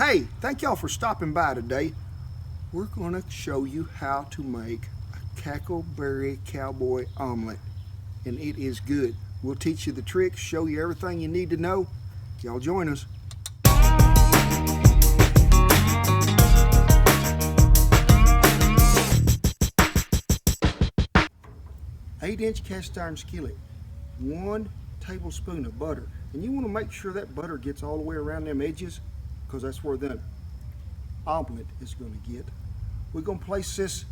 Hey, thank y'all for stopping by today. We're going to show you how to make a cackleberry cowboy omelet, and it is good. We'll teach you the tricks, show you everything you need to know. Y'all join us. 8-inch cast iron skillet, 1 tablespoon of butter, and you want to make sure that butter gets all the way around them edges, because that's where the omelet is going to get. We're going to place this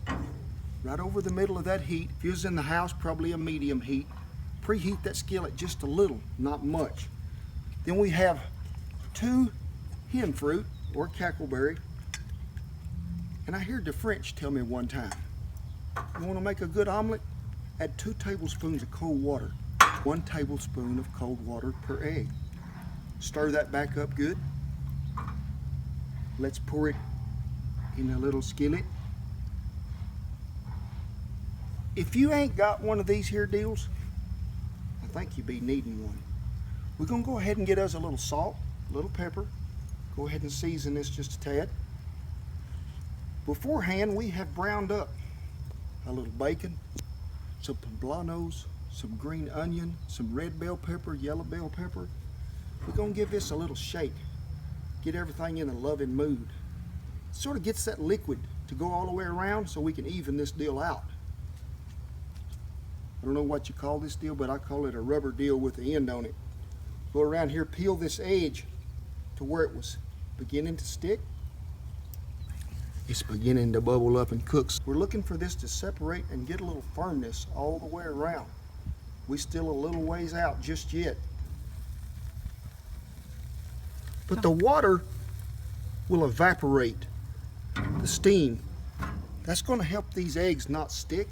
right over the middle of that heat. If you was in the house, probably a medium heat. Preheat that skillet just a little, not much. Then we have 2 hen fruit or cackleberry, and I heard the French tell me one time, you want to make a good omelet? Add 2 tablespoons of cold water, 1 tablespoon of cold water per egg. Stir that back up good. Let's pour it in a little skillet. If you ain't got one of these here deals, I think you'd be needing one. We're gonna go ahead and get us a little salt, a little pepper. Go ahead and season this just a tad. Beforehand, we have browned up a little bacon, some poblanos, some green onion, some red bell pepper, yellow bell pepper. We're gonna give this a little shake. Get everything in a loving mood. Sort of gets that liquid to go all the way around so we can even this deal out. I don't know what you call this deal, but I call it a rubber deal with the end on it. Go around here, peel this edge to where it was beginning to stick. It's beginning to bubble up and cook. We're looking for this to separate and get a little firmness all the way around. We're still a little ways out just yet. But the water will evaporate the steam. That's going to help these eggs not stick.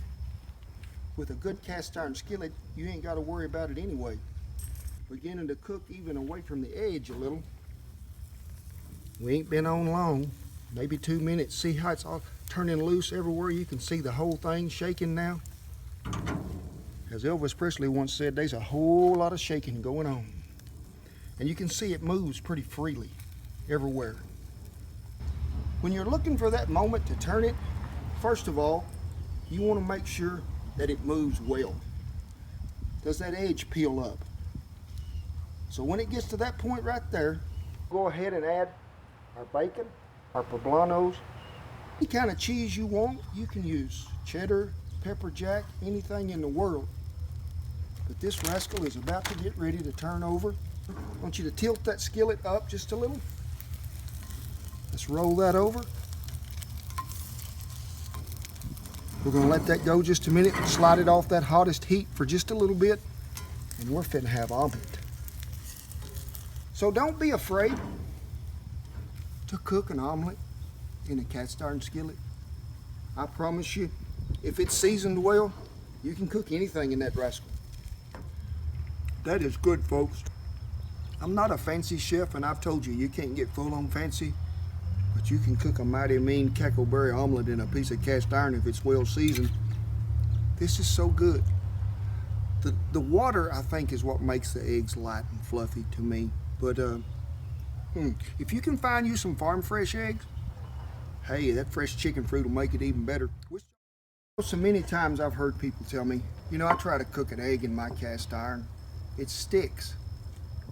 With a good cast iron skillet, you ain't got to worry about it anyway. Beginning to cook even away from the edge a little. We ain't been on long, maybe 2 minutes. See how it's all turning loose everywhere? You can see the whole thing shaking now. As Elvis Presley once said, there's a whole lot of shaking going on. And you can see it moves pretty freely everywhere. When you're looking for that moment to turn it, first of all, you want to make sure that it moves well. Does that edge peel up? So when it gets to that point right there, go ahead and add our bacon, our poblanos. Any kind of cheese you want, you can use cheddar, pepper jack, anything in the world. But this rascal is about to get ready to turn over. I want you to tilt that skillet up just a little. Let's roll that over. We're going to let that go just a minute, slide it off that hottest heat for just a little bit, and we're finna have omelet. So don't be afraid to cook an omelet in a cast iron skillet. I promise you, if it's seasoned well, you can cook anything in that rascal. That is good, folks. I'm not a fancy chef, and I've told you, you can't get full on fancy, but you can cook a mighty mean cackleberry omelet in a piece of cast iron if it's well seasoned. This is so good. The water, I think, is what makes the eggs light and fluffy to me. But if you can find you some farm fresh eggs, hey, that fresh chicken fruit will make it even better. So many times I've heard people tell me, you know, I try to cook an egg in my cast iron, it sticks.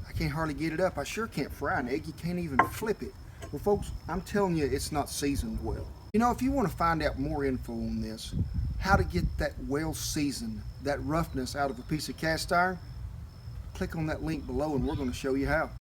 I can't hardly get it up. I sure can't fry an egg. You can't even flip it. Well, folks, I'm telling you, it's not seasoned well. You know, if you want to find out more info on this, how to get that well seasoned, that roughness out of a piece of cast iron, click on that link below and we're going to show you how.